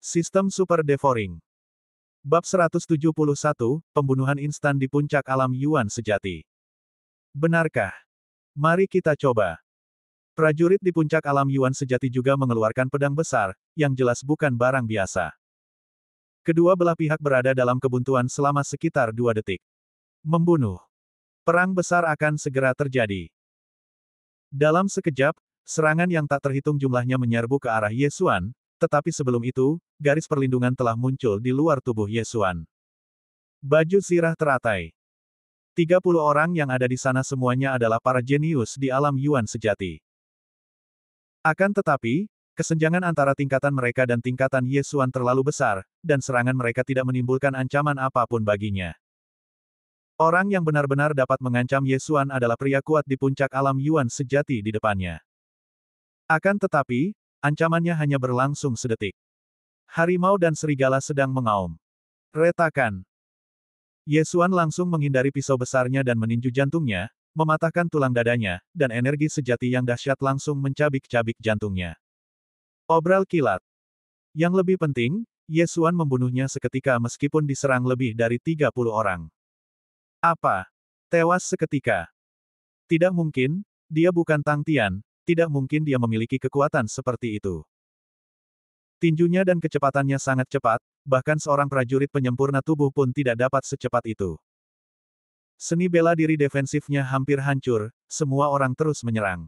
Sistem Super Devouring. Bab 171, Pembunuhan Instan di Puncak Alam Yuan Sejati. Benarkah? Mari kita coba. Prajurit di Puncak Alam Yuan Sejati juga mengeluarkan pedang besar, yang jelas bukan barang biasa. Kedua belah pihak berada dalam kebuntuan selama sekitar 2 detik. Membunuh. Perang besar akan segera terjadi. Dalam sekejap, serangan yang tak terhitung jumlahnya menyerbu ke arah Ye Xuan, tetapi sebelum itu, garis perlindungan telah muncul di luar tubuh Ye Xuan. Baju zirah teratai. 30 orang yang ada di sana semuanya adalah para jenius di alam Yuan sejati. Akan tetapi, kesenjangan antara tingkatan mereka dan tingkatan Ye Xuan terlalu besar, dan serangan mereka tidak menimbulkan ancaman apapun baginya. Orang yang benar-benar dapat mengancam Ye Xuan adalah pria kuat di puncak alam Yuan sejati di depannya. Akan tetapi, ancamannya hanya berlangsung sedetik. Harimau dan serigala sedang mengaum. Retakan. Ye Xuan langsung menghindari pisau besarnya dan meninju jantungnya, mematahkan tulang dadanya, dan energi sejati yang dahsyat langsung mencabik-cabik jantungnya. Obral kilat. Yang lebih penting, Ye Xuan membunuhnya seketika meskipun diserang lebih dari 30 orang. Apa? Tewas seketika? Tidak mungkin, dia bukan Tang Tian, tidak mungkin dia memiliki kekuatan seperti itu. Tinjunya dan kecepatannya sangat cepat, bahkan seorang prajurit penyempurna tubuh pun tidak dapat secepat itu. Seni bela diri defensifnya hampir hancur, semua orang terus menyerang.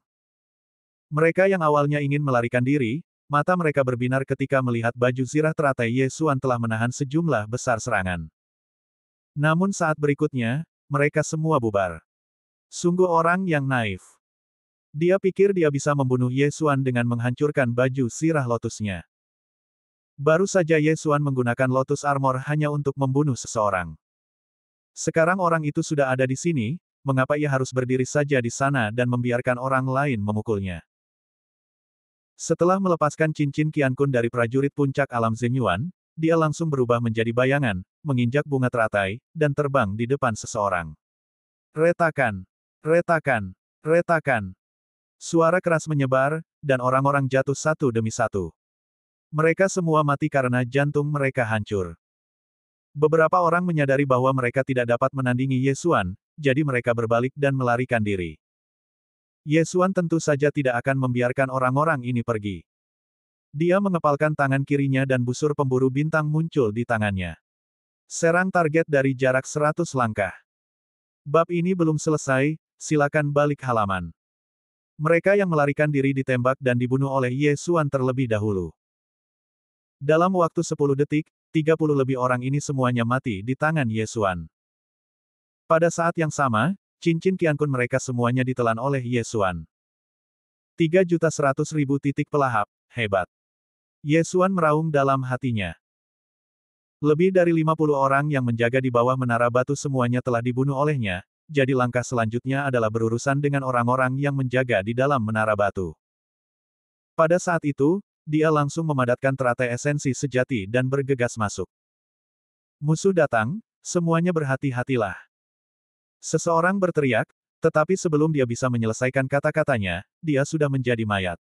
Mereka yang awalnya ingin melarikan diri, mata mereka berbinar ketika melihat baju zirah teratai Ye Xuan telah menahan sejumlah besar serangan. Namun saat berikutnya, mereka semua bubar. Sungguh orang yang naif. Dia pikir dia bisa membunuh Ye Xuan dengan menghancurkan baju zirah lotusnya. Baru saja Ye Xuan menggunakan Lotus Armor hanya untuk membunuh seseorang. Sekarang orang itu sudah ada di sini, mengapa ia harus berdiri saja di sana dan membiarkan orang lain memukulnya? Setelah melepaskan cincin Qiankun dari prajurit puncak alam Zhenyuan, dia langsung berubah menjadi bayangan, menginjak bunga teratai, dan terbang di depan seseorang. Retakan! Retakan! Retakan! Suara keras menyebar, dan orang-orang jatuh satu demi satu. Mereka semua mati karena jantung mereka hancur. Beberapa orang menyadari bahwa mereka tidak dapat menandingi Ye Xuan, jadi mereka berbalik dan melarikan diri. Ye Xuan tentu saja tidak akan membiarkan orang-orang ini pergi. Dia mengepalkan tangan kirinya dan busur pemburu bintang muncul di tangannya. Serang target dari jarak 100 langkah. Bab ini belum selesai, silakan balik halaman. Mereka yang melarikan diri ditembak dan dibunuh oleh Ye Xuan terlebih dahulu. Dalam waktu 10 detik, 30 lebih orang ini semuanya mati di tangan Ye Xuan. Pada saat yang sama, cincin Qiankun mereka semuanya ditelan oleh Ye Xuan. 3.100.000 titik pelahap, hebat. Ye Xuan meraung dalam hatinya. Lebih dari 50 orang yang menjaga di bawah menara batu semuanya telah dibunuh olehnya, jadi langkah selanjutnya adalah berurusan dengan orang-orang yang menjaga di dalam menara batu. Pada saat itu, dia langsung memadatkan teratai esensi sejati dan bergegas masuk. Musuh datang, semuanya berhati-hatilah. Seseorang berteriak, tetapi sebelum dia bisa menyelesaikan kata-katanya, dia sudah menjadi mayat.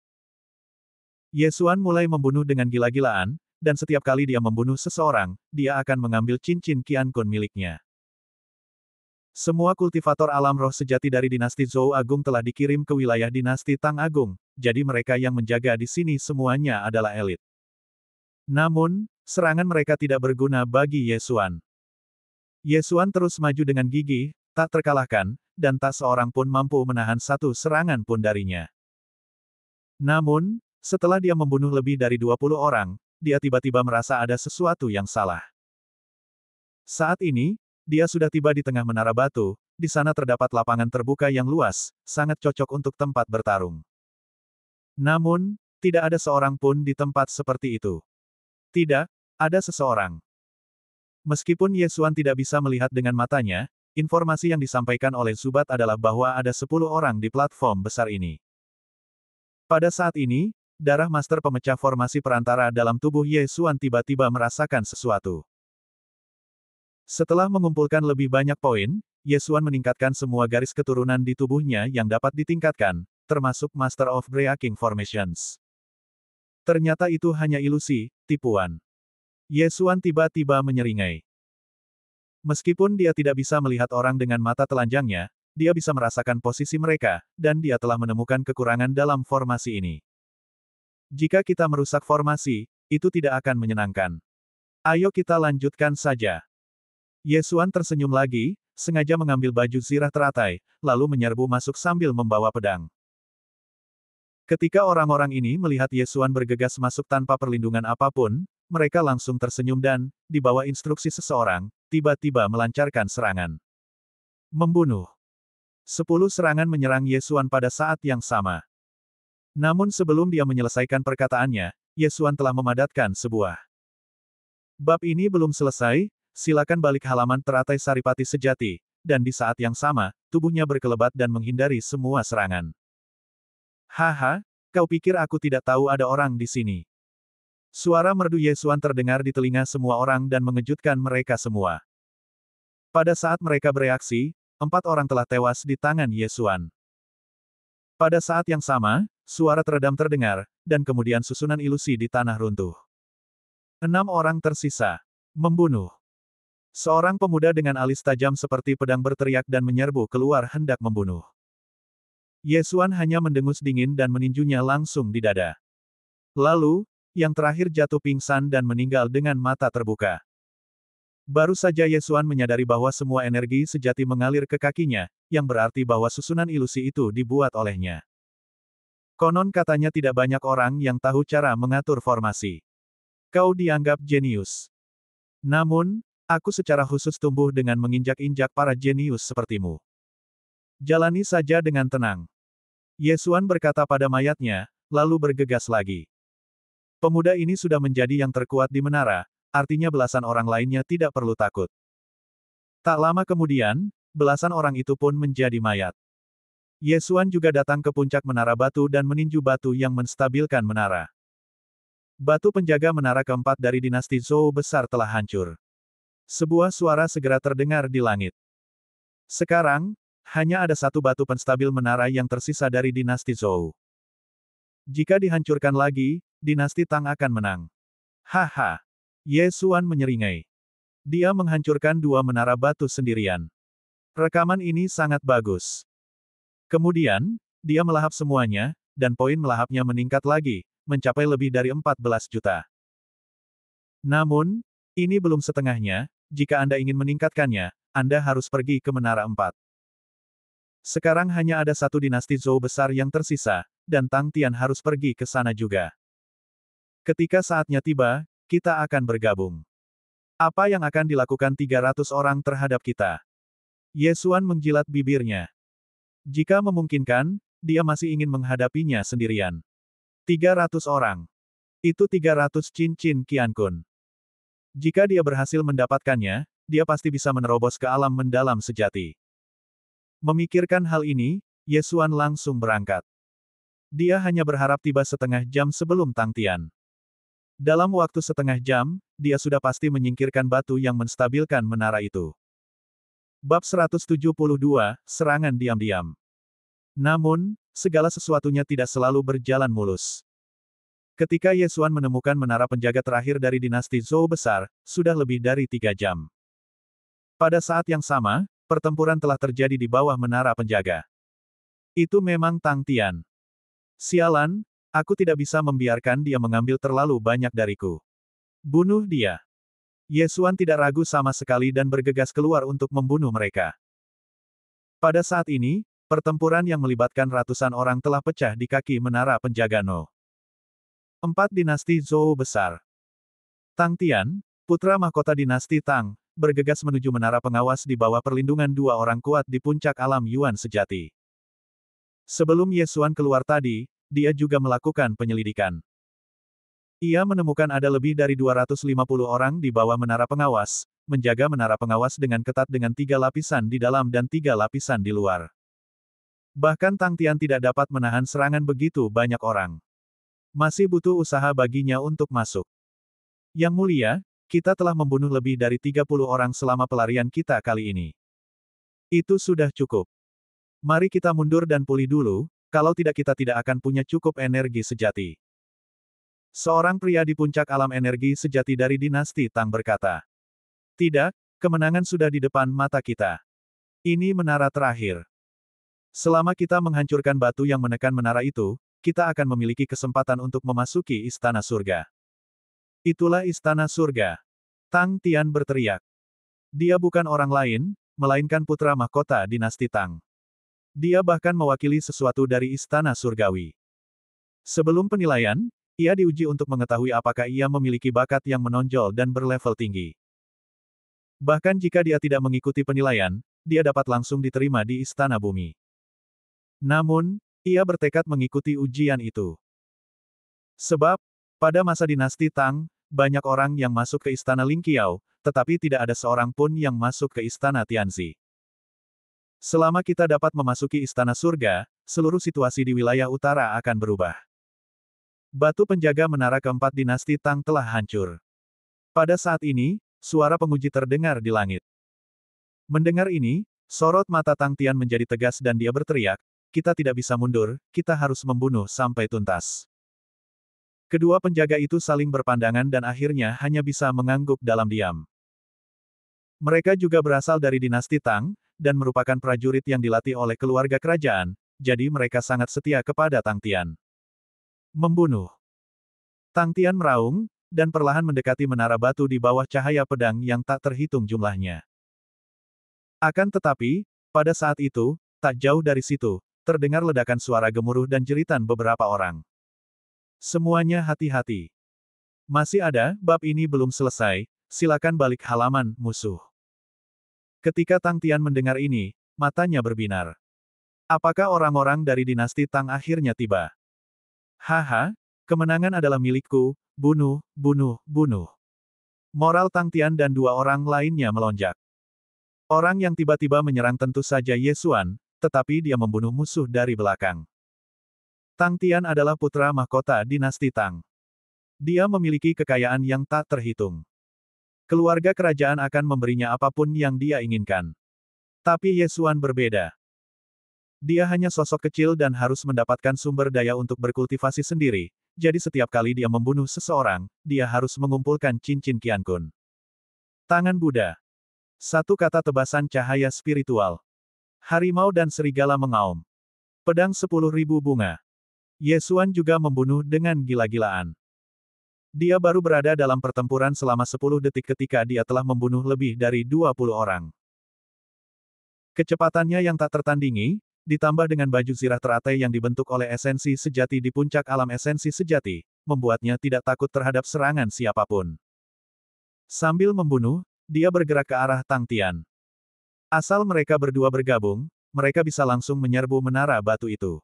Ye Xuan mulai membunuh dengan gila-gilaan, dan setiap kali dia membunuh seseorang, dia akan mengambil cincin Qiankun miliknya. Semua kultivator alam roh sejati dari dinasti Zhou Agung telah dikirim ke wilayah dinasti Tang Agung, jadi mereka yang menjaga di sini semuanya adalah elit. Namun, serangan mereka tidak berguna bagi Ye Xuan. Ye Xuan terus maju dengan gigih, tak terkalahkan, dan tak seorang pun mampu menahan satu serangan pun darinya. Namun, setelah dia membunuh lebih dari 20 orang, dia tiba-tiba merasa ada sesuatu yang salah. Saat ini, dia sudah tiba di tengah menara batu, di sana terdapat lapangan terbuka yang luas, sangat cocok untuk tempat bertarung. Namun, tidak ada seorang pun di tempat seperti itu. Tidak, ada seseorang. Meskipun Ye Xuan tidak bisa melihat dengan matanya, informasi yang disampaikan oleh Zubat adalah bahwa ada 10 orang di platform besar ini. Pada saat ini, darah master pemecah formasi perantara dalam tubuh Ye Xuan tiba-tiba merasakan sesuatu. Setelah mengumpulkan lebih banyak poin, Ye Xuan meningkatkan semua garis keturunan di tubuhnya yang dapat ditingkatkan, termasuk Master of Breaking Formations. Ternyata itu hanya ilusi, tipuan. Ye Xuan tiba-tiba menyeringai. Meskipun dia tidak bisa melihat orang dengan mata telanjangnya, dia bisa merasakan posisi mereka, dan dia telah menemukan kekurangan dalam formasi ini. Jika kita merusak formasi, itu tidak akan menyenangkan. Ayo kita lanjutkan saja. Ye Xuan tersenyum lagi, sengaja mengambil baju zirah teratai, lalu menyerbu masuk sambil membawa pedang. Ketika orang-orang ini melihat Ye Xuan bergegas masuk tanpa perlindungan apapun, mereka langsung tersenyum dan, di bawah instruksi seseorang, tiba-tiba melancarkan serangan. Membunuh. 10 serangan menyerang Ye Xuan pada saat yang sama. Namun sebelum dia menyelesaikan perkataannya, Ye Xuan telah memadatkan sebuah. Bab ini belum selesai, silakan balik halaman teratai Saripati sejati, dan di saat yang sama, tubuhnya berkelebat dan menghindari semua serangan. Haha, kau pikir aku tidak tahu ada orang di sini? Suara merdu Ye Xuan terdengar di telinga semua orang dan mengejutkan mereka semua. Pada saat mereka bereaksi, 4 orang telah tewas di tangan Ye Xuan. Pada saat yang sama, suara teredam terdengar, dan kemudian susunan ilusi di tanah runtuh. 6 orang tersisa. Membunuh. Seorang pemuda dengan alis tajam seperti pedang berteriak dan menyerbu keluar hendak membunuh. Ye Xuan hanya mendengus dingin dan meninjunya langsung di dada. Lalu, yang terakhir jatuh pingsan dan meninggal dengan mata terbuka. Baru saja Ye Xuan menyadari bahwa semua energi sejati mengalir ke kakinya, yang berarti bahwa susunan ilusi itu dibuat olehnya. Konon katanya tidak banyak orang yang tahu cara mengatur formasi. Kau dianggap jenius. Namun, aku secara khusus tumbuh dengan menginjak-injak para jenius sepertimu. Jalani saja dengan tenang. Ye Xuan berkata pada mayatnya, lalu bergegas lagi. Pemuda ini sudah menjadi yang terkuat di menara, artinya belasan orang lainnya tidak perlu takut. Tak lama kemudian, belasan orang itu pun menjadi mayat. Ye Xuan juga datang ke puncak menara batu dan meninju batu yang menstabilkan menara. Batu penjaga menara keempat dari dinasti Zhou besar telah hancur. Sebuah suara segera terdengar di langit. Sekarang, hanya ada satu batu penstabil menara yang tersisa dari dinasti Zhou. Jika dihancurkan lagi, dinasti Tang akan menang. Haha. Ye Xuan menyeringai. Dia menghancurkan 2 menara batu sendirian. Rekaman ini sangat bagus. Kemudian, dia melahap semuanya, dan poin melahapnya meningkat lagi, mencapai lebih dari 14 juta. Namun, ini belum setengahnya, jika Anda ingin meningkatkannya, Anda harus pergi ke Menara 4. Sekarang hanya ada satu dinasti Zhou besar yang tersisa, dan Tang Tian harus pergi ke sana juga. Ketika saatnya tiba, kita akan bergabung. Apa yang akan dilakukan 300 orang terhadap kita? Ye Xuan menjilat bibirnya. Jika memungkinkan, dia masih ingin menghadapinya sendirian. 300 orang. Itu 300 cincin Qiankun. Jika dia berhasil mendapatkannya, dia pasti bisa menerobos ke alam mendalam sejati. Memikirkan hal ini, Ye Xuan langsung berangkat. Dia hanya berharap tiba setengah jam sebelum Tang Tian. Dalam waktu setengah jam, dia sudah pasti menyingkirkan batu yang menstabilkan menara itu. Bab 172, Serangan Diam-Diam. Namun, segala sesuatunya tidak selalu berjalan mulus. Ketika Ye Xuan menemukan menara penjaga terakhir dari dinasti Zhou besar, sudah lebih dari 3 jam. Pada saat yang sama, pertempuran telah terjadi di bawah menara penjaga. Itu memang Tang Tian. Sialan, aku tidak bisa membiarkan dia mengambil terlalu banyak dariku. Bunuh dia. Ye Xuan tidak ragu sama sekali dan bergegas keluar untuk membunuh mereka. Pada saat ini, pertempuran yang melibatkan ratusan orang telah pecah di kaki menara penjaga No. 4 dinasti Zhou besar. Tang Tian, putra mahkota dinasti Tang, bergegas menuju menara pengawas di bawah perlindungan 2 orang kuat di puncak alam Yuan sejati. Sebelum Ye Xuan keluar tadi, dia juga melakukan penyelidikan. Ia menemukan ada lebih dari 250 orang di bawah menara pengawas, menjaga menara pengawas dengan ketat dengan 3 lapisan di dalam dan 3 lapisan di luar. Bahkan Tang Tian tidak dapat menahan serangan begitu banyak orang. Masih butuh usaha baginya untuk masuk. Yang mulia, kita telah membunuh lebih dari 30 orang selama pelarian kita kali ini. Itu sudah cukup. Mari kita mundur dan pulih dulu, kalau tidak kita tidak akan punya cukup energi sejati. Seorang pria di puncak alam energi sejati dari dinasti Tang berkata. Tidak, kemenangan sudah di depan mata kita. Ini menara terakhir. Selama kita menghancurkan batu yang menekan menara itu, kita akan memiliki kesempatan untuk memasuki istana surga. Itulah istana surga. Tang Tian berteriak. Dia bukan orang lain, melainkan putra mahkota dinasti Tang. Dia bahkan mewakili sesuatu dari istana surgawi. Sebelum penilaian, ia diuji untuk mengetahui apakah ia memiliki bakat yang menonjol dan berlevel tinggi. Bahkan jika dia tidak mengikuti penilaian, dia dapat langsung diterima di istana bumi. Namun, ia bertekad mengikuti ujian itu. Sebab, pada masa dinasti Tang, banyak orang yang masuk ke istana Lingqiao, tetapi tidak ada seorang pun yang masuk ke istana Tianzi. Selama kita dapat memasuki istana surga, seluruh situasi di wilayah utara akan berubah. Batu penjaga menara keempat dinasti Tang telah hancur. Pada saat ini, suara penguji terdengar di langit. Mendengar ini, sorot mata Tang Tian menjadi tegas dan dia berteriak, kita tidak bisa mundur, kita harus membunuh sampai tuntas. Kedua penjaga itu saling berpandangan dan akhirnya hanya bisa mengangguk dalam diam. Mereka juga berasal dari dinasti Tang, dan merupakan prajurit yang dilatih oleh keluarga kerajaan, jadi mereka sangat setia kepada Tang Tian. Membunuh. Tang Tian meraung, dan perlahan mendekati menara batu di bawah cahaya pedang yang tak terhitung jumlahnya. Akan tetapi, pada saat itu, tak jauh dari situ, terdengar ledakan suara gemuruh dan jeritan beberapa orang. Semuanya hati-hati. Masih ada, bab ini belum selesai, silakan balik halaman, musuh. Ketika Tang Tian mendengar ini, matanya berbinar. Apakah orang-orang dari dinasti Tang akhirnya tiba? Haha, kemenangan adalah milikku, bunuh, bunuh, bunuh. Moral Tang Tian dan dua orang lainnya melonjak. Orang yang tiba-tiba menyerang tentu saja Ye Xuan, tetapi dia membunuh musuh dari belakang. Tang Tian adalah putra mahkota dinasti Tang. Dia memiliki kekayaan yang tak terhitung. Keluarga kerajaan akan memberinya apapun yang dia inginkan. Tapi Ye Xuan berbeda. Dia hanya sosok kecil dan harus mendapatkan sumber daya untuk berkultivasi sendiri, jadi setiap kali dia membunuh seseorang, dia harus mengumpulkan cincin Qiankun. Tangan Buddha. Satu kata tebasan cahaya spiritual. Harimau dan serigala mengaum. Pedang 10.000 bunga. Ye Xuan juga membunuh dengan gila-gilaan. Dia baru berada dalam pertempuran selama 10 detik ketika dia telah membunuh lebih dari 20 orang. Kecepatannya yang tak tertandingi, ditambah dengan baju zirah teratai yang dibentuk oleh esensi sejati di puncak alam esensi sejati, membuatnya tidak takut terhadap serangan siapapun. Sambil membunuh, dia bergerak ke arah Tang Tian. Asal mereka berdua bergabung, mereka bisa langsung menyerbu menara batu itu.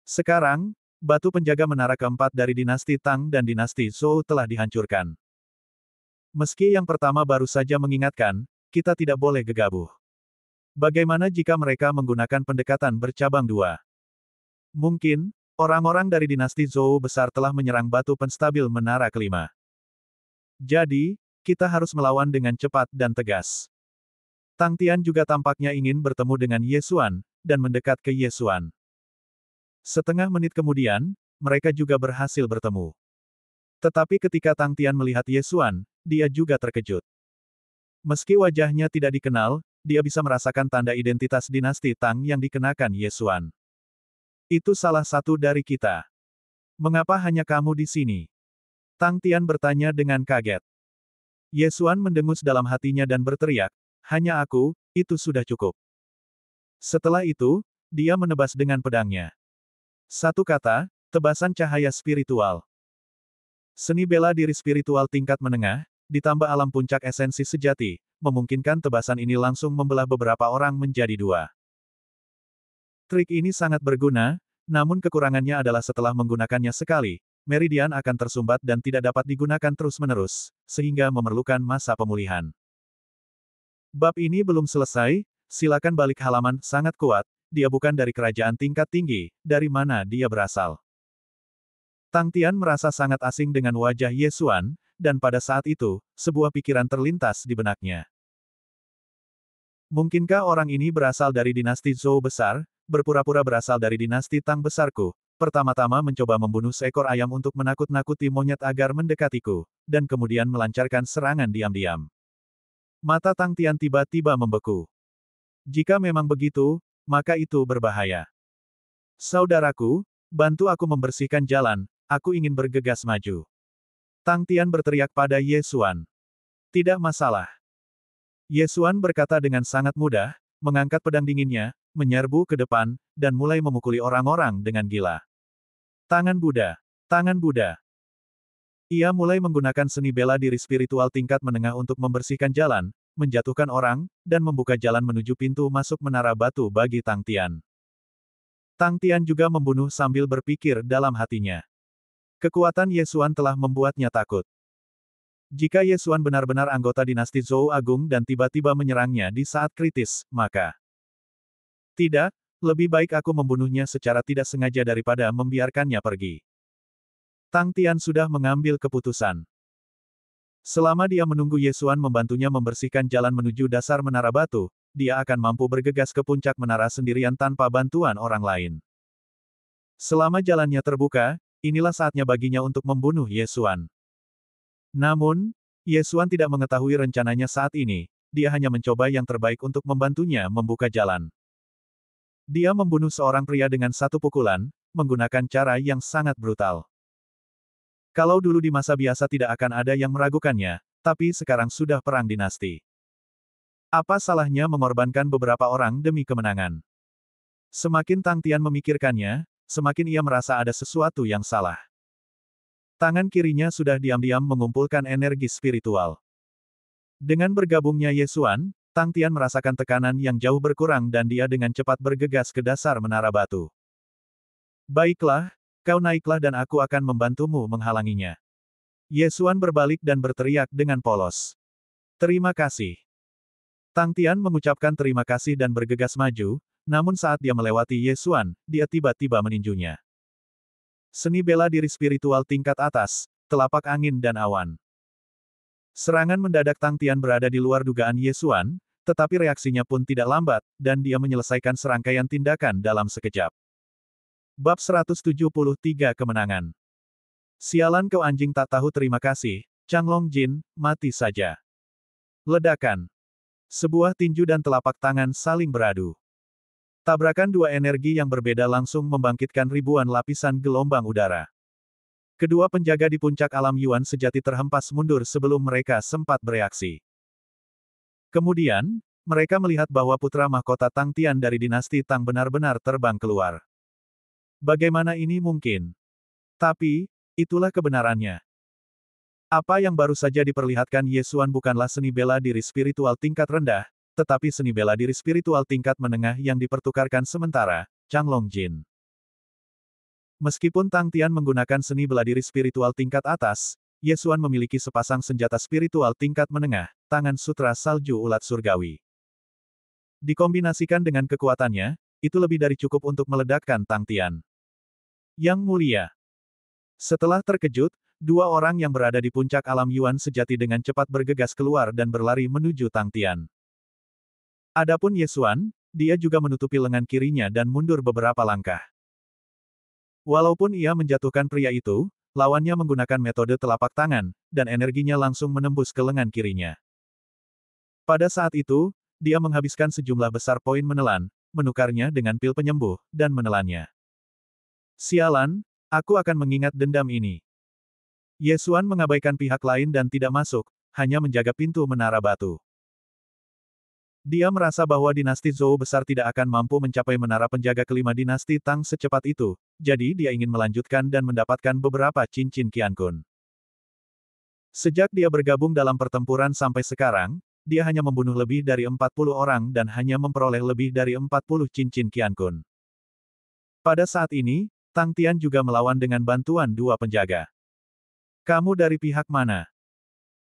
Sekarang, batu penjaga menara keempat dari dinasti Tang dan dinasti Zhou telah dihancurkan. Meski yang pertama baru saja mengingatkan, kita tidak boleh gegabah. Bagaimana jika mereka menggunakan pendekatan bercabang dua? Mungkin, orang-orang dari dinasti Zhou besar telah menyerang batu penstabil menara kelima. Jadi, kita harus melawan dengan cepat dan tegas. Tang Tian juga tampaknya ingin bertemu dengan Ye Xuan, dan mendekat ke Ye Xuan. Setengah menit kemudian, mereka juga berhasil bertemu. Tetapi ketika Tang Tian melihat Ye Xuan, dia juga terkejut. Meski wajahnya tidak dikenal, dia bisa merasakan tanda identitas dinasti Tang yang dikenakan Ye Xuan. Itu salah satu dari kita. Mengapa hanya kamu di sini? Tang Tian bertanya dengan kaget. Ye Xuan mendengus dalam hatinya dan berteriak, hanya aku, itu sudah cukup. Setelah itu, dia menebas dengan pedangnya. Satu kata, tebasan cahaya spiritual. Seni bela diri spiritual tingkat menengah, ditambah alam puncak esensi sejati, memungkinkan tebasan ini langsung membelah beberapa orang menjadi dua. Trik ini sangat berguna, namun kekurangannya adalah setelah menggunakannya sekali, meridian akan tersumbat dan tidak dapat digunakan terus-menerus, sehingga memerlukan masa pemulihan. Bab ini belum selesai, silakan balik halaman, sangat kuat, dia bukan dari kerajaan tingkat tinggi, dari mana dia berasal. Tang Tian merasa sangat asing dengan wajah Ye Xuan, dan pada saat itu, sebuah pikiran terlintas di benaknya. Mungkinkah orang ini berasal dari dinasti Zhou besar, berpura-pura berasal dari dinasti Tang besarku, pertama-tama mencoba membunuh seekor ayam untuk menakut-nakuti monyet agar mendekatiku, dan kemudian melancarkan serangan diam-diam. Mata Tang Tian tiba-tiba membeku. Jika memang begitu, maka itu berbahaya. Saudaraku, bantu aku membersihkan jalan, aku ingin bergegas maju. Tang Tian berteriak pada Ye Xuan. Tidak masalah. Ye Xuan berkata dengan sangat mudah, mengangkat pedang dinginnya, menyerbu ke depan, dan mulai memukuli orang-orang dengan gila. Tangan Buddha. Tangan Buddha. Ia mulai menggunakan seni bela diri spiritual tingkat menengah untuk membersihkan jalan, menjatuhkan orang, dan membuka jalan menuju pintu masuk menara batu bagi Tang Tian. Tang Tian juga membunuh sambil berpikir dalam hatinya. Kekuatan Ye Xuan telah membuatnya takut. Jika Ye Xuan benar-benar anggota dinasti Zhou Agung dan tiba-tiba menyerangnya di saat kritis, maka... Tidak, lebih baik aku membunuhnya secara tidak sengaja daripada membiarkannya pergi. Tang Tian sudah mengambil keputusan. Selama dia menunggu Ye Xuan membantunya membersihkan jalan menuju dasar menara batu, dia akan mampu bergegas ke puncak menara sendirian tanpa bantuan orang lain. Selama jalannya terbuka, inilah saatnya baginya untuk membunuh Ye Xuan. Namun, Ye Xuan tidak mengetahui rencananya saat ini, dia hanya mencoba yang terbaik untuk membantunya membuka jalan. Dia membunuh seorang pria dengan satu pukulan, menggunakan cara yang sangat brutal. Kalau dulu di masa biasa tidak akan ada yang meragukannya, tapi sekarang sudah perang dinasti. Apa salahnya mengorbankan beberapa orang demi kemenangan? Semakin Tang Tian memikirkannya, semakin ia merasa ada sesuatu yang salah. Tangan kirinya sudah diam-diam mengumpulkan energi spiritual. Dengan bergabungnya Ye Xuan, Tang Tian merasakan tekanan yang jauh berkurang dan dia dengan cepat bergegas ke dasar menara batu. Baiklah, kau naiklah dan aku akan membantumu menghalanginya. Ye Xuan berbalik dan berteriak dengan polos. Terima kasih. Tang Tian mengucapkan terima kasih dan bergegas maju, namun saat dia melewati Ye Xuan, dia tiba-tiba meninjunya. Seni bela diri spiritual tingkat atas, telapak angin dan awan. Serangan mendadak Tang Tian berada di luar dugaan Ye Xuan, tetapi reaksinya pun tidak lambat, dan dia menyelesaikan serangkaian tindakan dalam sekejap. Bab 173 Kemenangan. Sialan kau anjing tak tahu terima kasih, Changlong Jin, mati saja. Ledakan. Sebuah tinju dan telapak tangan saling beradu. Tabrakan dua energi yang berbeda langsung membangkitkan ribuan lapisan gelombang udara. Kedua penjaga di puncak alam Yuan sejati terhempas mundur sebelum mereka sempat bereaksi. Kemudian, mereka melihat bahwa putra mahkota Tang Tian dari dinasti Tang benar-benar terbang keluar. Bagaimana ini mungkin? Tapi, itulah kebenarannya. Apa yang baru saja diperlihatkan Ye Xuan bukanlah seni bela diri spiritual tingkat rendah, tetapi seni bela diri spiritual tingkat menengah yang dipertukarkan sementara, Changlong Jin. Meskipun Tang Tian menggunakan seni bela diri spiritual tingkat atas, Ye Xuan memiliki sepasang senjata spiritual tingkat menengah, tangan sutra salju ulat surgawi. Dikombinasikan dengan kekuatannya, itu lebih dari cukup untuk meledakkan Tang Tian. Yang mulia. Setelah terkejut, dua orang yang berada di puncak alam Yuan sejati dengan cepat bergegas keluar dan berlari menuju Tang Tian. Adapun Ye Xuan, dia juga menutupi lengan kirinya dan mundur beberapa langkah. Walaupun ia menjatuhkan pria itu, lawannya menggunakan metode telapak tangan, dan energinya langsung menembus ke lengan kirinya. Pada saat itu, dia menghabiskan sejumlah besar poin menelan, menukarnya dengan pil penyembuh, dan menelannya. Sialan, aku akan mengingat dendam ini. Ye Xuan mengabaikan pihak lain dan tidak masuk, hanya menjaga pintu menara batu. Dia merasa bahwa dinasti Zhou besar tidak akan mampu mencapai menara penjaga kelima dinasti Tang secepat itu, jadi dia ingin melanjutkan dan mendapatkan beberapa cincin Qiankun. Sejak dia bergabung dalam pertempuran sampai sekarang, dia hanya membunuh lebih dari 40 orang dan hanya memperoleh lebih dari 40 cincin Qiankun. Pada saat ini, Tang Tian juga melawan dengan bantuan dua penjaga. Kamu dari pihak mana?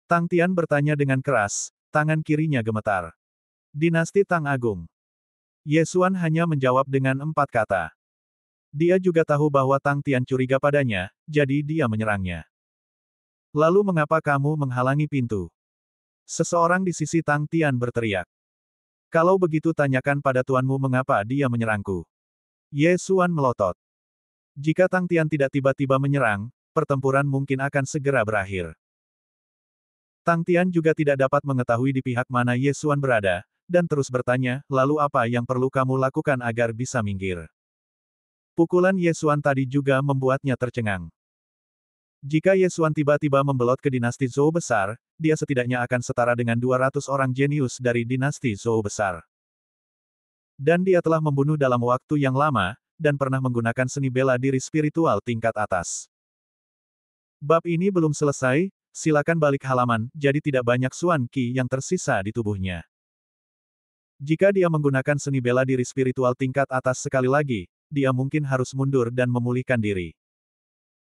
Tang Tian bertanya dengan keras, tangan kirinya gemetar. Dinasti Tang Agung. Ye Xuan hanya menjawab dengan 4 kata. Dia juga tahu bahwa Tang Tian curiga padanya, jadi dia menyerangnya. Lalu mengapa kamu menghalangi pintu? Seseorang di sisi Tang Tian berteriak. Kalau begitu tanyakan pada tuanmu mengapa dia menyerangku. Ye Xuan melotot. Jika Tang Tian tidak tiba-tiba menyerang, pertempuran mungkin akan segera berakhir. Tang Tian juga tidak dapat mengetahui di pihak mana Ye Xuan berada, dan terus bertanya, lalu apa yang perlu kamu lakukan agar bisa minggir? Pukulan Ye Xuan tadi juga membuatnya tercengang. Jika Ye Xuan tiba-tiba membelot ke dinasti Zhou besar, dia setidaknya akan setara dengan 200 orang jenius dari dinasti Zhou besar. Dan dia telah membunuh dalam waktu yang lama, dan pernah menggunakan seni bela diri spiritual tingkat atas. Bab ini belum selesai, silakan balik halaman, jadi tidak banyak Xuan Qi yang tersisa di tubuhnya. Jika dia menggunakan seni bela diri spiritual tingkat atas sekali lagi, dia mungkin harus mundur dan memulihkan diri.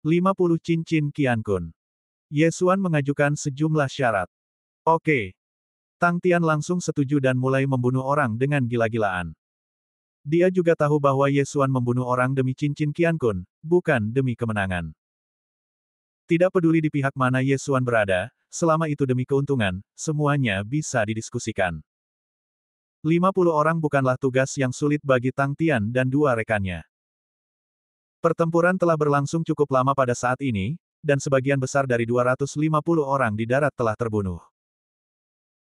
50 cincin Qian Kun. Ye Xuan mengajukan sejumlah syarat. Oke. Tang Tian langsung setuju dan mulai membunuh orang dengan gila-gilaan. Dia juga tahu bahwa Ye Xuan membunuh orang demi cincin Qian Kun, bukan demi kemenangan. Tidak peduli di pihak mana Ye Xuan berada, selama itu demi keuntungan, semuanya bisa didiskusikan. 50 orang bukanlah tugas yang sulit bagi Tang Tian dan dua rekannya. Pertempuran telah berlangsung cukup lama pada saat ini, dan sebagian besar dari 250 orang di darat telah terbunuh.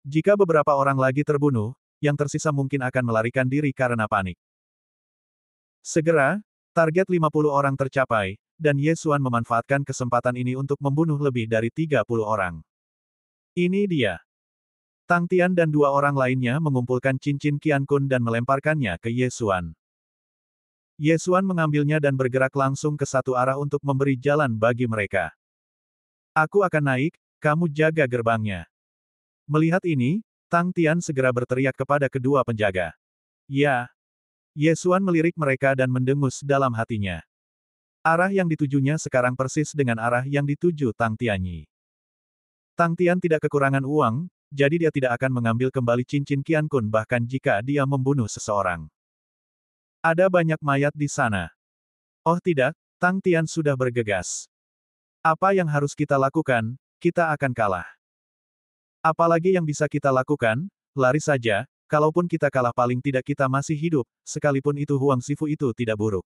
Jika beberapa orang lagi terbunuh, yang tersisa mungkin akan melarikan diri karena panik. Segera, target 50 orang tercapai, dan Ye Xuan memanfaatkan kesempatan ini untuk membunuh lebih dari 30 orang. Ini dia. Tang Tian dan dua orang lainnya mengumpulkan cincin Qian Kun dan melemparkannya ke Ye Xuan. Ye Xuan mengambilnya dan bergerak langsung ke satu arah untuk memberi jalan bagi mereka. Aku akan naik, kamu jaga gerbangnya. Melihat ini, Tang Tian segera berteriak kepada kedua penjaga. Ya. Ye Xuan melirik mereka dan mendengus dalam hatinya. Arah yang ditujunya sekarang persis dengan arah yang dituju Tang Tianyi. Tang Tian tidak kekurangan uang, jadi dia tidak akan mengambil kembali cincin Qian Kun bahkan jika dia membunuh seseorang. Ada banyak mayat di sana. Oh tidak, Tang Tian sudah bergegas. Apa yang harus kita lakukan? Kita akan kalah. Apalagi yang bisa kita lakukan? Lari saja, kalaupun kita kalah paling tidak kita masih hidup, sekalipun itu Huang Xifu itu tidak buruk.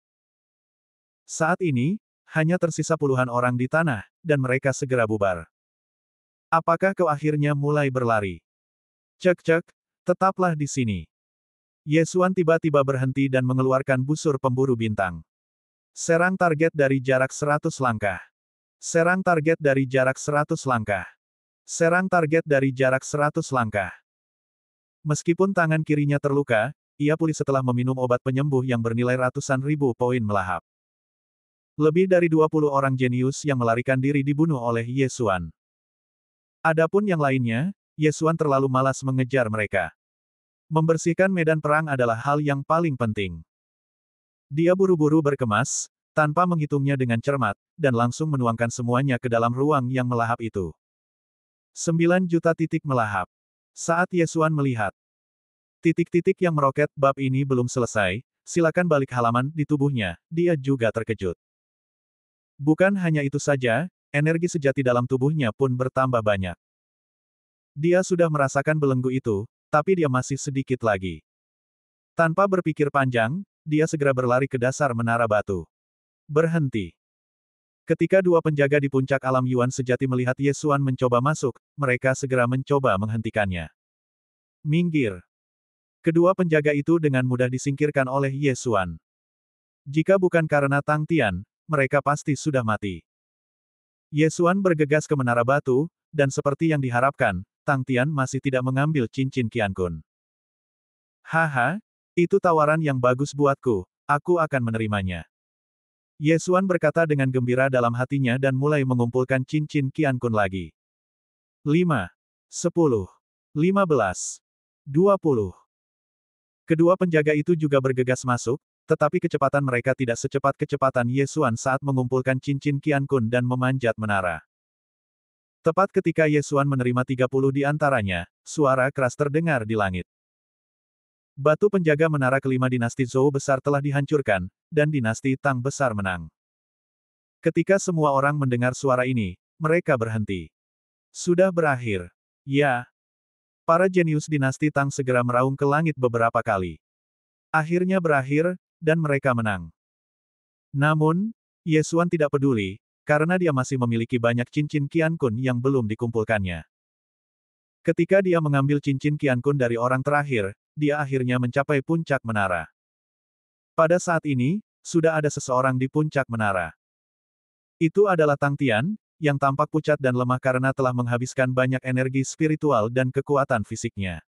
Saat ini, hanya tersisa puluhan orang di tanah, dan mereka segera bubar. Apakah kau akhirnya mulai berlari? Cek-cek, tetaplah di sini. Ye Xuan tiba-tiba berhenti dan mengeluarkan busur pemburu bintang. Serang target dari jarak 100 langkah. Serang target dari jarak 100 langkah. Serang target dari jarak 100 langkah. Meskipun tangan kirinya terluka, ia pulih setelah meminum obat penyembuh yang bernilai ratusan ribu poin melahap. Lebih dari 20 orang jenius yang melarikan diri dibunuh oleh Ye Xuan. Adapun yang lainnya, Ye Xuan terlalu malas mengejar mereka. Membersihkan medan perang adalah hal yang paling penting. Dia buru-buru berkemas, tanpa menghitungnya dengan cermat, dan langsung menuangkan semuanya ke dalam ruang yang melahap itu. 9 juta titik melahap. Saat Ye Xuan melihat titik-titik yang meroket, bab ini belum selesai, silakan balik halaman di tubuhnya, dia juga terkejut. Bukan hanya itu saja, energi sejati dalam tubuhnya pun bertambah banyak. Dia sudah merasakan belenggu itu, tapi dia masih sedikit lagi. Tanpa berpikir panjang, dia segera berlari ke dasar menara batu. Berhenti. Ketika dua penjaga di puncak alam Yuan sejati melihat Ye Xuan mencoba masuk, mereka segera mencoba menghentikannya. Minggir. Kedua penjaga itu dengan mudah disingkirkan oleh Ye Xuan. Jika bukan karena Tang Tian, mereka pasti sudah mati. Ye Xuan bergegas ke menara batu, dan seperti yang diharapkan, Tang Tian masih tidak mengambil cincin Qian Kun. Haha, itu tawaran yang bagus buatku, aku akan menerimanya. Ye Xuan berkata dengan gembira dalam hatinya dan mulai mengumpulkan cincin Qian Kun lagi. 5, 10, 15, 20. Kedua penjaga itu juga bergegas masuk, tetapi kecepatan mereka tidak secepat kecepatan Ye Xuan saat mengumpulkan cincin Qian Kun dan memanjat menara. Tepat ketika Ye Xuan menerima 30 di antaranya, suara keras terdengar di langit. Batu penjaga menara kelima dinasti Zhou besar telah dihancurkan, dan dinasti Tang besar menang. Ketika semua orang mendengar suara ini, mereka berhenti. Sudah berakhir. Ya. Para jenius dinasti Tang segera meraung ke langit beberapa kali. Akhirnya berakhir, dan mereka menang. Namun, Ye Xuan tidak peduli, karena dia masih memiliki banyak cincin Qian Kun yang belum dikumpulkannya. Ketika dia mengambil cincin Qian Kun dari orang terakhir, dia akhirnya mencapai puncak menara. Pada saat ini, sudah ada seseorang di puncak menara. Itu adalah Tang Tian, yang tampak pucat dan lemah karena telah menghabiskan banyak energi spiritual dan kekuatan fisiknya.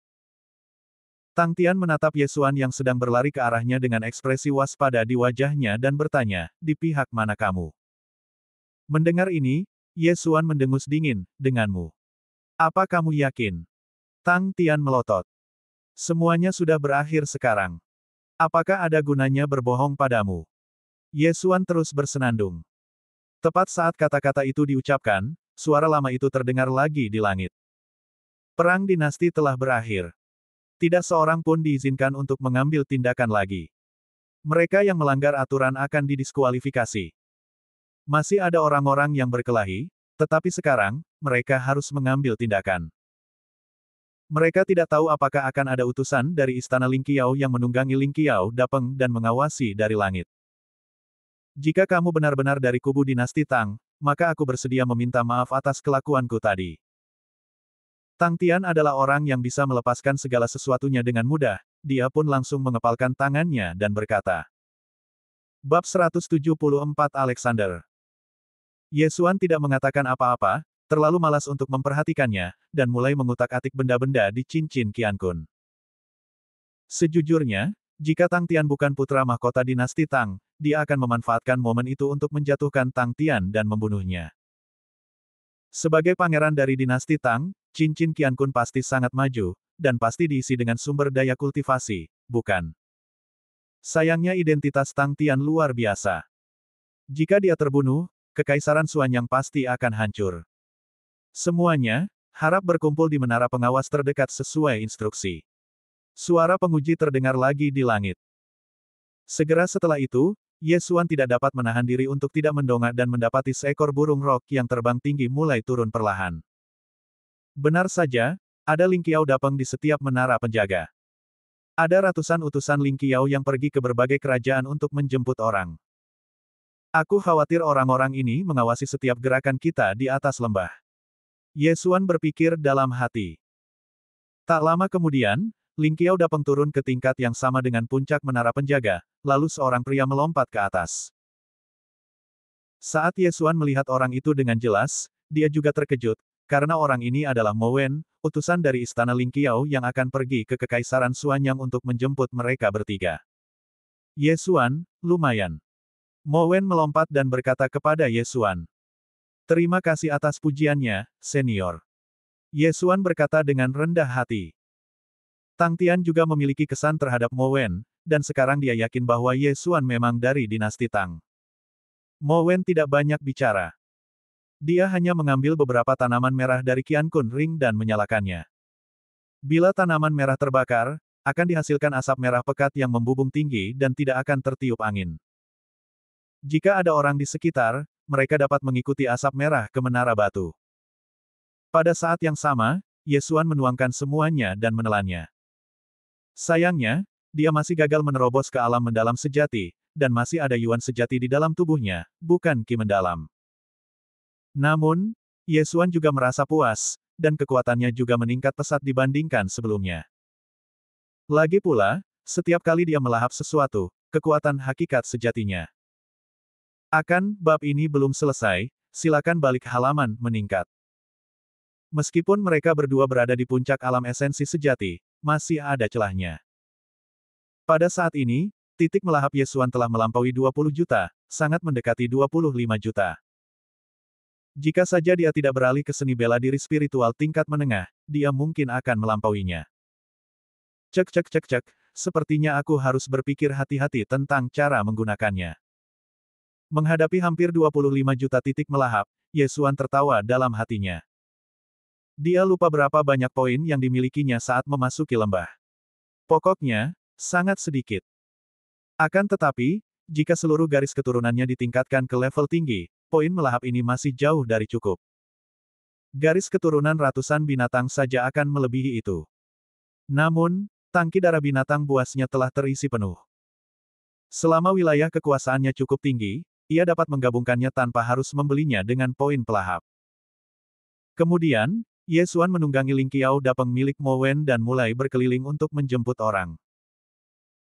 Tang Tian menatap Ye Xuan yang sedang berlari ke arahnya dengan ekspresi waspada di wajahnya dan bertanya, "Di pihak mana kamu?" Mendengar ini, Ye Xuan mendengus dingin, "Denganmu. Apa kamu yakin?" Tang Tian melotot. "Semuanya sudah berakhir sekarang. Apakah ada gunanya berbohong padamu?" Ye Xuan terus bersenandung. Tepat saat kata-kata itu diucapkan, suara lama itu terdengar lagi di langit. Perang dinasti telah berakhir. Tidak seorang pun diizinkan untuk mengambil tindakan lagi. Mereka yang melanggar aturan akan didiskualifikasi. Masih ada orang-orang yang berkelahi, tetapi sekarang, mereka harus mengambil tindakan. Mereka tidak tahu apakah akan ada utusan dari Istana Ling Qiao yang menunggangi Ling Qiao Dapeng dan mengawasi dari langit. Jika kamu benar-benar dari kubu dinasti Tang, maka aku bersedia meminta maaf atas kelakuanku tadi. Tang Tian adalah orang yang bisa melepaskan segala sesuatunya dengan mudah, dia pun langsung mengepalkan tangannya dan berkata. Bab 174 Alexander. Ye Xuan tidak mengatakan apa-apa, terlalu malas untuk memperhatikannya, dan mulai mengutak-atik benda-benda di cincin Qian Kun. Sejujurnya, jika Tang Tian bukan putra mahkota dinasti Tang, dia akan memanfaatkan momen itu untuk menjatuhkan Tang Tian dan membunuhnya. Sebagai pangeran dari dinasti Tang, cincin Qian Kun pasti sangat maju, dan pasti diisi dengan sumber daya kultivasi, bukan? Sayangnya identitas Tang Tian luar biasa. Jika dia terbunuh, Kekaisaran Xuanyang pasti akan hancur. Semuanya, harap berkumpul di menara pengawas terdekat sesuai instruksi. Suara penguji terdengar lagi di langit. Segera setelah itu, Ye Xuan tidak dapat menahan diri untuk tidak mendongak dan mendapati seekor burung rok yang terbang tinggi mulai turun perlahan. Benar saja, ada Ling Qiao Dapeng di setiap menara penjaga. Ada ratusan utusan Ling Qiao yang pergi ke berbagai kerajaan untuk menjemput orang. Aku khawatir orang-orang ini mengawasi setiap gerakan kita di atas lembah. Ye Xuan berpikir dalam hati. Tak lama kemudian, Ling Qiao Dapeng turun ke tingkat yang sama dengan puncak menara penjaga, lalu seorang pria melompat ke atas. Saat Ye Xuan melihat orang itu dengan jelas, dia juga terkejut, karena orang ini adalah Mo Wen, utusan dari Istana Ling Qiao yang akan pergi ke Kekaisaran Xuanyang untuk menjemput mereka bertiga. Ye Xuan, lumayan. Mo Wen melompat dan berkata kepada Ye Xuan. Terima kasih atas pujiannya, senior. Ye Xuan berkata dengan rendah hati. Tang Tian juga memiliki kesan terhadap Mo Wen, dan sekarang dia yakin bahwa Ye Xuan memang dari dinasti Tang. Mo Wen tidak banyak bicara. Dia hanya mengambil beberapa tanaman merah dari Qian Kun Ring dan menyalakannya. Bila tanaman merah terbakar, akan dihasilkan asap merah pekat yang membubung tinggi dan tidak akan tertiup angin. Jika ada orang di sekitar, mereka dapat mengikuti asap merah ke menara batu. Pada saat yang sama, Ye Xuan menuangkan semuanya dan menelannya. Sayangnya, dia masih gagal menerobos ke alam mendalam sejati, dan masih ada yuan sejati di dalam tubuhnya, bukan ki mendalam. Namun, Ye Xuan juga merasa puas, dan kekuatannya juga meningkat pesat dibandingkan sebelumnya. Lagi pula, setiap kali dia melahap sesuatu, kekuatan hakikat sejatinya. Bab ini belum selesai, silakan balik halaman, meningkat. Meskipun mereka berdua berada di puncak alam esensi sejati, masih ada celahnya. Pada saat ini, titik melahap Ye Xuan telah melampaui 20 juta, sangat mendekati 25 juta. Jika saja dia tidak beralih ke seni bela diri spiritual tingkat menengah, dia mungkin akan melampauinya. Cek, sepertinya aku harus berpikir hati-hati tentang cara menggunakannya. Menghadapi hampir 25 juta titik melahap, Ye Xuan tertawa dalam hatinya. Dia lupa berapa banyak poin yang dimilikinya saat memasuki lembah. Pokoknya, sangat sedikit. Akan tetapi, jika seluruh garis keturunannya ditingkatkan ke level tinggi, poin melahap ini masih jauh dari cukup. Garis keturunan ratusan binatang saja akan melebihi itu. Namun, tangki darah binatang buasnya telah terisi penuh. Selama wilayah kekuasaannya cukup tinggi, ia dapat menggabungkannya tanpa harus membelinya dengan poin pelahap. Kemudian, Ye Xuan menunggangi Ling Qiao Dapeng milik Mo Wen dan mulai berkeliling untuk menjemput orang.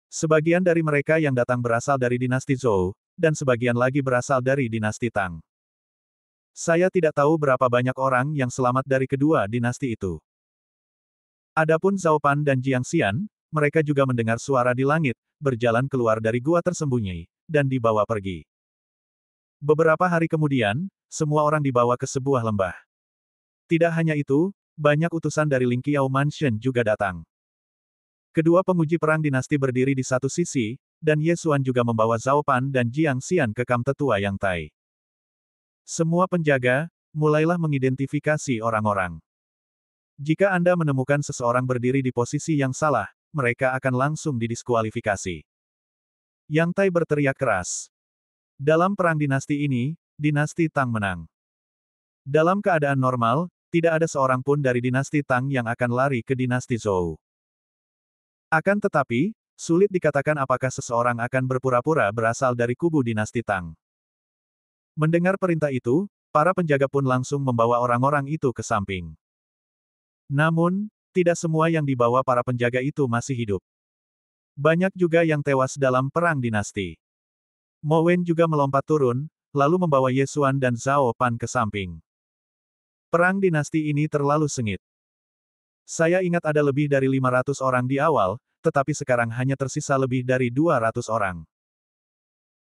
Sebagian dari mereka yang datang berasal dari dinasti Zhou, dan sebagian lagi berasal dari dinasti Tang. Saya tidak tahu berapa banyak orang yang selamat dari kedua dinasti itu. Adapun Zhao Pan dan Jiang Xian, mereka juga mendengar suara di langit, berjalan keluar dari gua tersembunyi, dan dibawa pergi. Beberapa hari kemudian, semua orang dibawa ke sebuah lembah. Tidak hanya itu, banyak utusan dari Ling Qiao Mansion juga datang. Kedua penguji perang dinasti berdiri di satu sisi, dan Ye Xuan juga membawa Zhao Pan dan Jiang Xian ke kamp tetua Yang Tai. Semua penjaga, mulailah mengidentifikasi orang-orang. Jika Anda menemukan seseorang berdiri di posisi yang salah, mereka akan langsung didiskualifikasi. Yang Tai berteriak keras. Dalam perang dinasti ini, dinasti Tang menang. Dalam keadaan normal, tidak ada seorang pun dari dinasti Tang yang akan lari ke dinasti Zhou. Akan tetapi, sulit dikatakan apakah seseorang akan berpura-pura berasal dari kubu dinasti Tang. Mendengar perintah itu, para penjaga pun langsung membawa orang-orang itu ke samping. Namun, tidak semua yang dibawa para penjaga itu masih hidup. Banyak juga yang tewas dalam perang dinasti. Mo Wen juga melompat turun, lalu membawa Ye Xuan dan Zhao Pan ke samping. Perang dinasti ini terlalu sengit. Saya ingat ada lebih dari 500 orang di awal, tetapi sekarang hanya tersisa lebih dari 200 orang.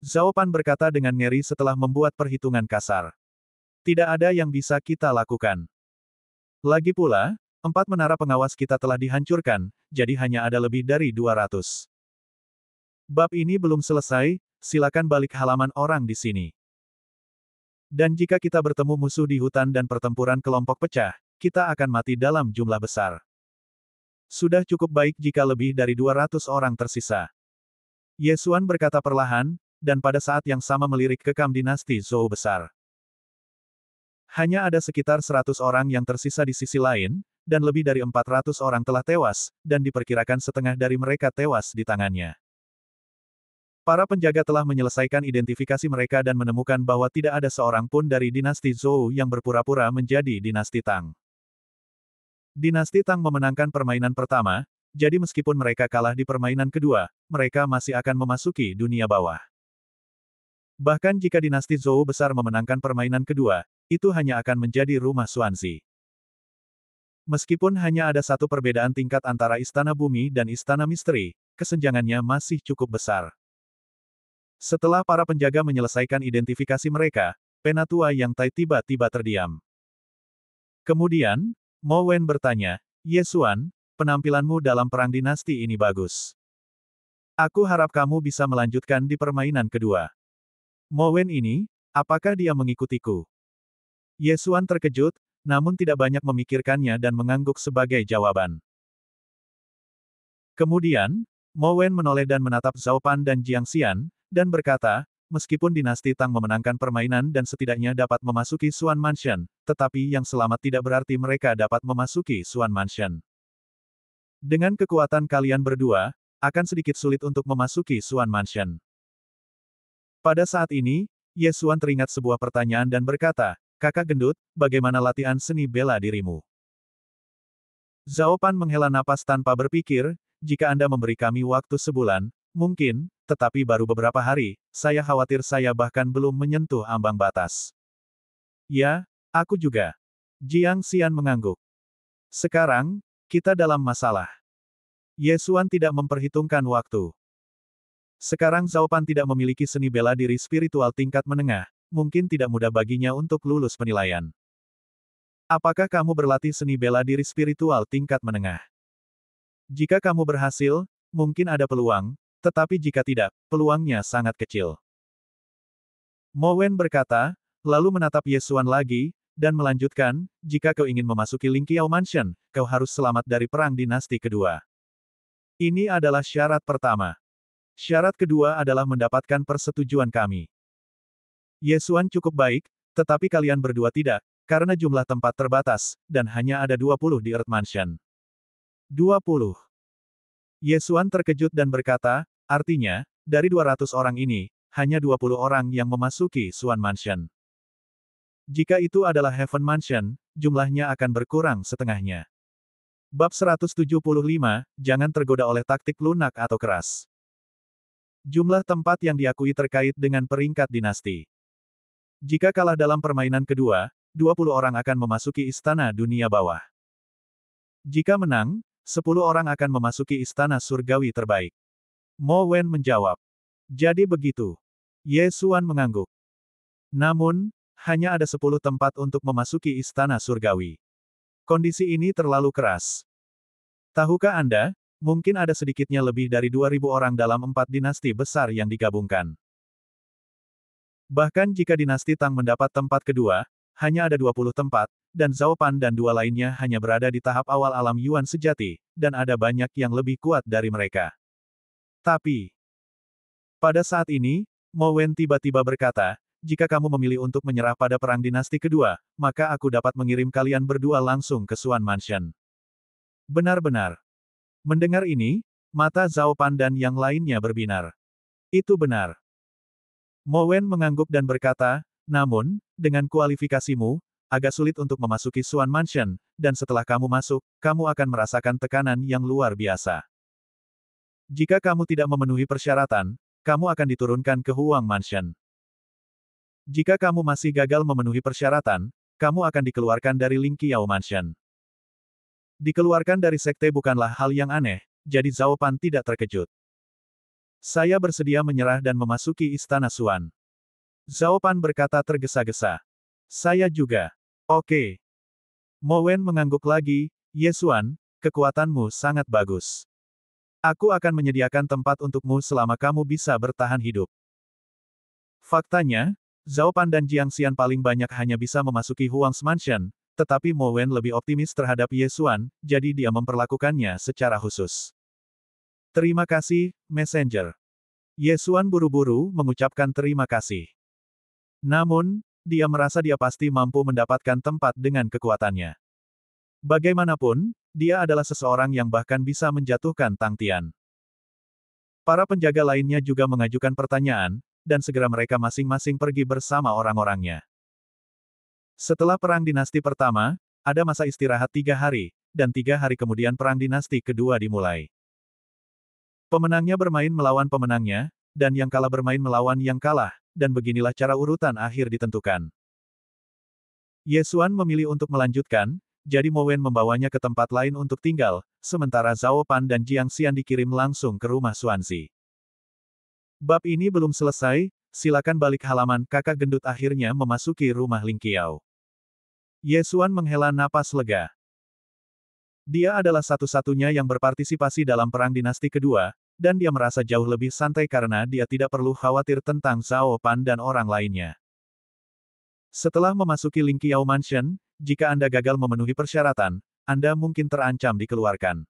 Zhao Pan berkata dengan ngeri setelah membuat perhitungan kasar. Tidak ada yang bisa kita lakukan. Lagi pula, 4 menara pengawas kita telah dihancurkan, jadi hanya ada lebih dari 200. Bab ini belum selesai, silakan balik halaman orang di sini. Dan jika kita bertemu musuh di hutan dan pertempuran kelompok pecah, kita akan mati dalam jumlah besar. Sudah cukup baik jika lebih dari 200 orang tersisa. Ye Xuan berkata perlahan, dan pada saat yang sama melirik ke kamp dinasti Zhou besar. Hanya ada sekitar 100 orang yang tersisa di sisi lain, dan lebih dari 400 orang telah tewas, dan diperkirakan setengah dari mereka tewas di tangannya. Para penjaga telah menyelesaikan identifikasi mereka dan menemukan bahwa tidak ada seorang pun dari dinasti Zhou yang berpura-pura menjadi dinasti Tang. Dinasti Tang memenangkan permainan pertama, jadi meskipun mereka kalah di permainan kedua, mereka masih akan memasuki dunia bawah. Bahkan jika dinasti Zhou besar memenangkan permainan kedua, itu hanya akan menjadi rumah Xuanzi. Meskipun hanya ada satu perbedaan tingkat antara Istana Bumi dan Istana Misteri, kesenjangannya masih cukup besar. Setelah para penjaga menyelesaikan identifikasi mereka, Penatua Yang Tai tiba-tiba terdiam. Kemudian, Mo Wen bertanya, Ye Xuan, penampilanmu dalam perang dinasti ini bagus. Aku harap kamu bisa melanjutkan di permainan kedua. Mo Wen ini, apakah dia mengikutiku? Ye Xuan terkejut, namun tidak banyak memikirkannya dan mengangguk sebagai jawaban. Kemudian, Mo Wen menoleh dan menatap Zhao Pan dan Jiang Xian, dan berkata, meskipun dinasti Tang memenangkan permainan dan setidaknya dapat memasuki Xuan Mansion, tetapi yang selamat tidak berarti mereka dapat memasuki Xuan Mansion. Dengan kekuatan kalian berdua, akan sedikit sulit untuk memasuki Xuan Mansion. Pada saat ini, Ye Xuan teringat sebuah pertanyaan dan berkata, Kakak gendut, bagaimana latihan seni bela dirimu? Zhao Pan menghela napas tanpa berpikir, jika Anda memberi kami waktu sebulan, mungkin, tetapi baru beberapa hari, saya khawatir saya bahkan belum menyentuh ambang batas. Ya, aku juga. Jiang Xian mengangguk. Sekarang, kita dalam masalah. Ye Xuan tidak memperhitungkan waktu. Sekarang Zhao Pan tidak memiliki seni bela diri spiritual tingkat menengah, mungkin tidak mudah baginya untuk lulus penilaian. Apakah kamu berlatih seni bela diri spiritual tingkat menengah? Jika kamu berhasil, mungkin ada peluang, tetapi jika tidak, peluangnya sangat kecil. Mo Wen berkata, lalu menatap Ye Xuan lagi, dan melanjutkan, jika kau ingin memasuki Ling Qiao Mansion, kau harus selamat dari perang dinasti kedua. Ini adalah syarat pertama. Syarat kedua adalah mendapatkan persetujuan kami. Ye Xuan cukup baik, tetapi kalian berdua tidak, karena jumlah tempat terbatas, dan hanya ada 20 di Earth Mansion. 20. Ye Xuan terkejut dan berkata, artinya, dari 200 orang ini, hanya 20 orang yang memasuki Swan Mansion. Jika itu adalah Heaven Mansion, jumlahnya akan berkurang setengahnya. Bab 175, jangan tergoda oleh taktik lunak atau keras. Jumlah tempat yang diakui terkait dengan peringkat dinasti. Jika kalah dalam permainan kedua, 20 orang akan memasuki istana dunia bawah. Jika menang, 10 orang akan memasuki istana surgawi terbaik. Mo Wen menjawab. Jadi begitu. Ye Xuan mengangguk. Namun, hanya ada 10 tempat untuk memasuki istana surgawi. Kondisi ini terlalu keras. Tahukah Anda, mungkin ada sedikitnya lebih dari 2000 orang dalam 4 dinasti besar yang digabungkan. Bahkan jika dinasti Tang mendapat tempat kedua, hanya ada 20 tempat, dan Zhao Pan dan dua lainnya hanya berada di tahap awal alam Yuan sejati, dan ada banyak yang lebih kuat dari mereka. Tapi, pada saat ini, Mo Wen tiba-tiba berkata, jika kamu memilih untuk menyerah pada perang dinasti kedua, maka aku dapat mengirim kalian berdua langsung ke Swan Mansion. Benar-benar. Mendengar ini, mata Zhao Pan dan yang lainnya berbinar. Itu benar. Mo Wen mengangguk dan berkata, namun, dengan kualifikasimu, agak sulit untuk memasuki Swan Mansion, dan setelah kamu masuk, kamu akan merasakan tekanan yang luar biasa. Jika kamu tidak memenuhi persyaratan, kamu akan diturunkan ke Huang Mansion. Jika kamu masih gagal memenuhi persyaratan, kamu akan dikeluarkan dari Lingqiao Mansion. Dikeluarkan dari sekte bukanlah hal yang aneh, jadi Zhao Pan tidak terkejut. Saya bersedia menyerah dan memasuki Istana Xuan. Zhao Pan berkata tergesa-gesa. Saya juga. Oke. Mo Wen mengangguk lagi, Ye Xuan, kekuatanmu sangat bagus. Aku akan menyediakan tempat untukmu selama kamu bisa bertahan hidup. Faktanya, Zhao Pan dan Jiang Xian paling banyak hanya bisa memasuki Huang's Mansion, tetapi Mo Wen lebih optimis terhadap Ye Xuan, jadi dia memperlakukannya secara khusus. Terima kasih, Messenger. Ye Xuan buru-buru mengucapkan terima kasih. Namun, dia merasa dia pasti mampu mendapatkan tempat dengan kekuatannya. Bagaimanapun, dia adalah seseorang yang bahkan bisa menjatuhkan Tang Tian. Para penjaga lainnya juga mengajukan pertanyaan, dan segera mereka masing-masing pergi bersama orang-orangnya. Setelah Perang Dinasti pertama, ada masa istirahat 3 hari, dan 3 hari kemudian Perang Dinasti kedua dimulai. Pemenangnya bermain melawan pemenangnya, dan yang kalah bermain melawan yang kalah, dan beginilah cara urutan akhir ditentukan. Ye Xuan memilih untuk melanjutkan, jadi Mo Wen membawanya ke tempat lain untuk tinggal, sementara Zhao Pan dan Jiang Xian dikirim langsung ke rumah Xuanzi. Bab ini belum selesai, silakan balik halaman. Kakak gendut akhirnya memasuki rumah Lingqiao. Ye Xuan menghela napas lega. Dia adalah satu-satunya yang berpartisipasi dalam Perang Dinasti kedua, dan dia merasa jauh lebih santai karena dia tidak perlu khawatir tentang Zhao Pan dan orang lainnya. Setelah memasuki Lingqiao Mansion, jika Anda gagal memenuhi persyaratan, Anda mungkin terancam dikeluarkan.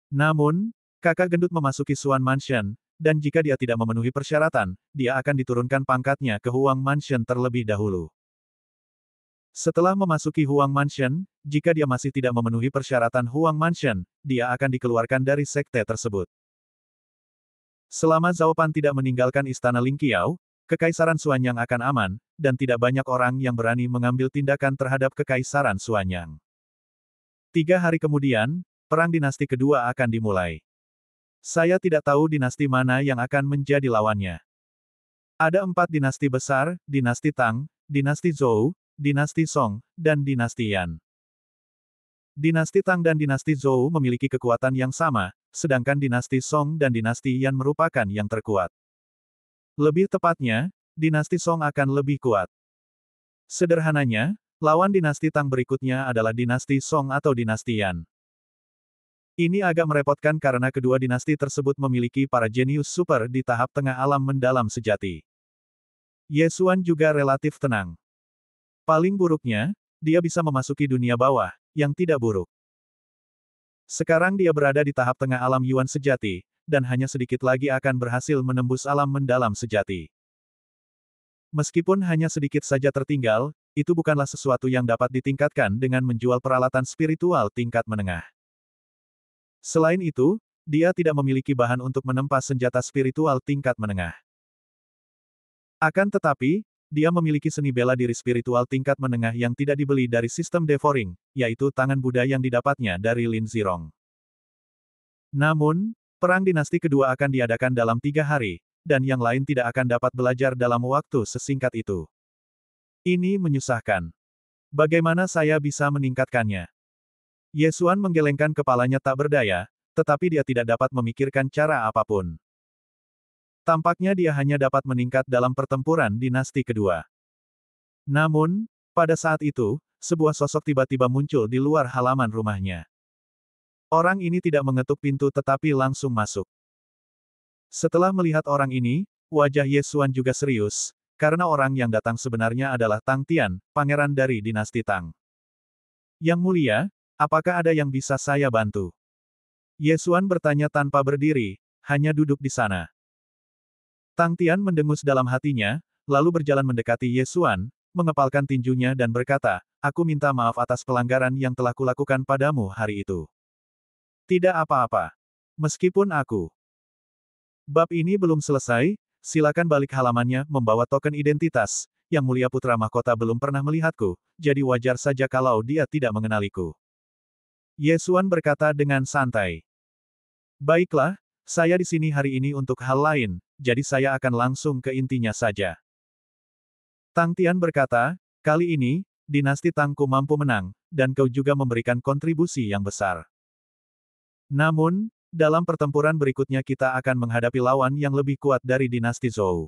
Namun, kakak gendut memasuki Swan Mansion, dan jika dia tidak memenuhi persyaratan, dia akan diturunkan pangkatnya ke Huang Mansion terlebih dahulu. Setelah memasuki Huang Mansion, jika dia masih tidak memenuhi persyaratan Huang Mansion, dia akan dikeluarkan dari sekte tersebut. Selama Zhao Pan tidak meninggalkan istana Lingqiao, Kekaisaran Xuanyang akan aman, dan tidak banyak orang yang berani mengambil tindakan terhadap Kekaisaran Xuanyang. 3 hari kemudian, Perang Dinasti kedua akan dimulai. Saya tidak tahu dinasti mana yang akan menjadi lawannya. Ada 4 dinasti besar, dinasti Tang, dinasti Zhou, dinasti Song, dan dinasti Yan. Dinasti Tang dan dinasti Zhou memiliki kekuatan yang sama, sedangkan dinasti Song dan dinasti Yan merupakan yang terkuat. Lebih tepatnya, dinasti Song akan lebih kuat. Sederhananya, lawan dinasti Tang berikutnya adalah dinasti Song atau dinasti Yan. Ini agak merepotkan karena kedua dinasti tersebut memiliki para jenius super di tahap tengah alam mendalam sejati. Ye Xuan juga relatif tenang. Paling buruknya, dia bisa memasuki dunia bawah, yang tidak buruk. Sekarang dia berada di tahap tengah alam Yuan sejati, dan hanya sedikit lagi akan berhasil menembus alam mendalam sejati. Meskipun hanya sedikit saja tertinggal, itu bukanlah sesuatu yang dapat ditingkatkan dengan menjual peralatan spiritual tingkat menengah. Selain itu, dia tidak memiliki bahan untuk menempa senjata spiritual tingkat menengah. Akan tetapi, dia memiliki seni bela diri spiritual tingkat menengah yang tidak dibeli dari sistem devouring, yaitu tangan Buddha yang didapatnya dari Lin Zirong. Namun, perang dinasti kedua akan diadakan dalam 3 hari, dan yang lain tidak akan dapat belajar dalam waktu sesingkat itu. Ini menyusahkan. Bagaimana saya bisa meningkatkannya? Ye Xuan menggelengkan kepalanya tak berdaya, tetapi dia tidak dapat memikirkan cara apapun. Tampaknya dia hanya dapat meningkat dalam pertempuran dinasti kedua. Namun, pada saat itu, sebuah sosok tiba-tiba muncul di luar halaman rumahnya. Orang ini tidak mengetuk pintu tetapi langsung masuk. Setelah melihat orang ini, wajah Ye Xuan juga serius, karena orang yang datang sebenarnya adalah Tang Tian, pangeran dari dinasti Tang. Yang mulia, apakah ada yang bisa saya bantu? Ye Xuan bertanya tanpa berdiri, hanya duduk di sana. Tang Tian mendengus dalam hatinya, lalu berjalan mendekati Ye Xuan, mengepalkan tinjunya dan berkata, "Aku minta maaf atas pelanggaran yang telah kulakukan padamu hari itu." Tidak apa-apa. Meskipun aku. Bab ini belum selesai, silakan balik halamannya membawa token identitas. Yang mulia putra mahkota belum pernah melihatku, jadi wajar saja kalau dia tidak mengenaliku. Ye Xuan berkata dengan santai. Baiklah, saya di sini hari ini untuk hal lain, jadi saya akan langsung ke intinya saja. Tang Tian berkata, kali ini, dinasti Tangku mampu menang, dan kau juga memberikan kontribusi yang besar. Namun, dalam pertempuran berikutnya kita akan menghadapi lawan yang lebih kuat dari dinasti Zhou.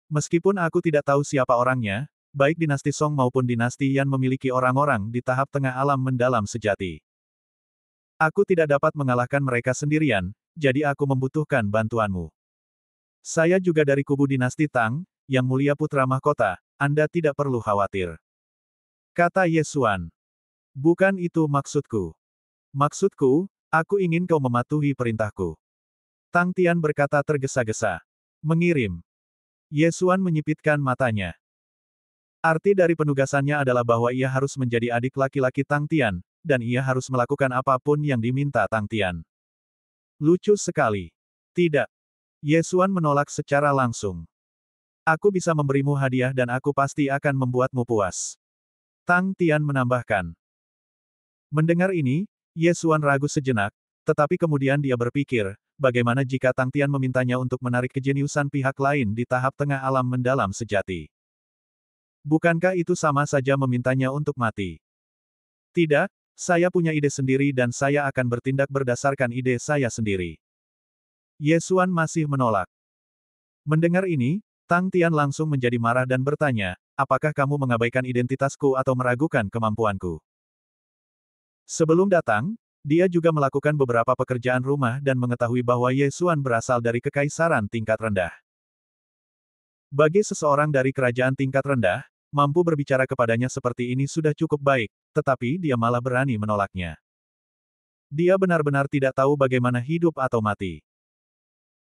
Meskipun aku tidak tahu siapa orangnya, baik dinasti Song maupun dinasti Yan memiliki orang-orang di tahap tengah alam mendalam sejati. Aku tidak dapat mengalahkan mereka sendirian, jadi aku membutuhkan bantuanmu. Saya juga dari kubu dinasti Tang, yang mulia putra mahkota, Anda tidak perlu khawatir. Kata Ye Xuan. Bukan itu maksudku. Maksudku, aku ingin kau mematuhi perintahku. Tang Tian berkata tergesa-gesa. Mengirim. Ye Xuan menyipitkan matanya. Arti dari penugasannya adalah bahwa ia harus menjadi adik laki-laki Tang Tian, dan ia harus melakukan apapun yang diminta Tang Tian. Lucu sekali. Tidak. Ye Xuan menolak secara langsung. Aku bisa memberimu hadiah dan aku pasti akan membuatmu puas. Tang Tian menambahkan. Mendengar ini, Ye Xuan ragu sejenak, tetapi kemudian dia berpikir, bagaimana jika Tang Tian memintanya untuk menarik kejeniusan pihak lain di tahap tengah alam mendalam sejati? Bukankah itu sama saja memintanya untuk mati? Tidak, saya punya ide sendiri dan saya akan bertindak berdasarkan ide saya sendiri. Ye Xuan masih menolak. Mendengar ini, Tang Tian langsung menjadi marah dan bertanya, apakah kamu mengabaikan identitasku atau meragukan kemampuanku? Sebelum datang, dia juga melakukan beberapa pekerjaan rumah dan mengetahui bahwa Ye Xuan berasal dari kekaisaran tingkat rendah. Bagi seseorang dari kerajaan tingkat rendah, mampu berbicara kepadanya seperti ini sudah cukup baik, tetapi dia malah berani menolaknya. Dia benar-benar tidak tahu bagaimana hidup atau mati.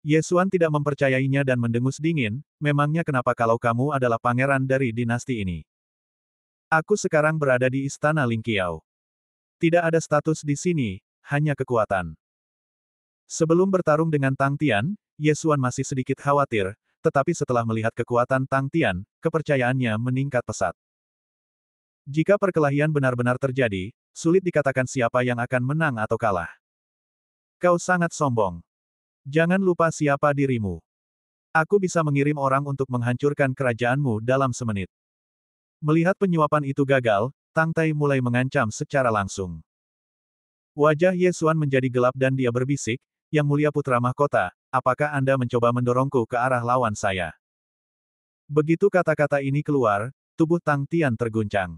Ye Xuan tidak mempercayainya dan mendengus dingin, memangnya kenapa kalau kamu adalah pangeran dari dinasti ini? Aku sekarang berada di istana Lingqiao. Tidak ada status di sini, hanya kekuatan. Sebelum bertarung dengan Tang Tian, Ye Xuan masih sedikit khawatir, tetapi setelah melihat kekuatan Tang Tian, kepercayaannya meningkat pesat. Jika perkelahian benar-benar terjadi, sulit dikatakan siapa yang akan menang atau kalah. Kau sangat sombong. Jangan lupa siapa dirimu. Aku bisa mengirim orang untuk menghancurkan kerajaanmu dalam semenit. Melihat penyuapan itu gagal, Tang Tai mulai mengancam secara langsung. Wajah Ye Xuan menjadi gelap dan dia berbisik, Yang mulia putra mahkota, apakah Anda mencoba mendorongku ke arah lawan saya? Begitu kata-kata ini keluar, tubuh Tang Tian terguncang.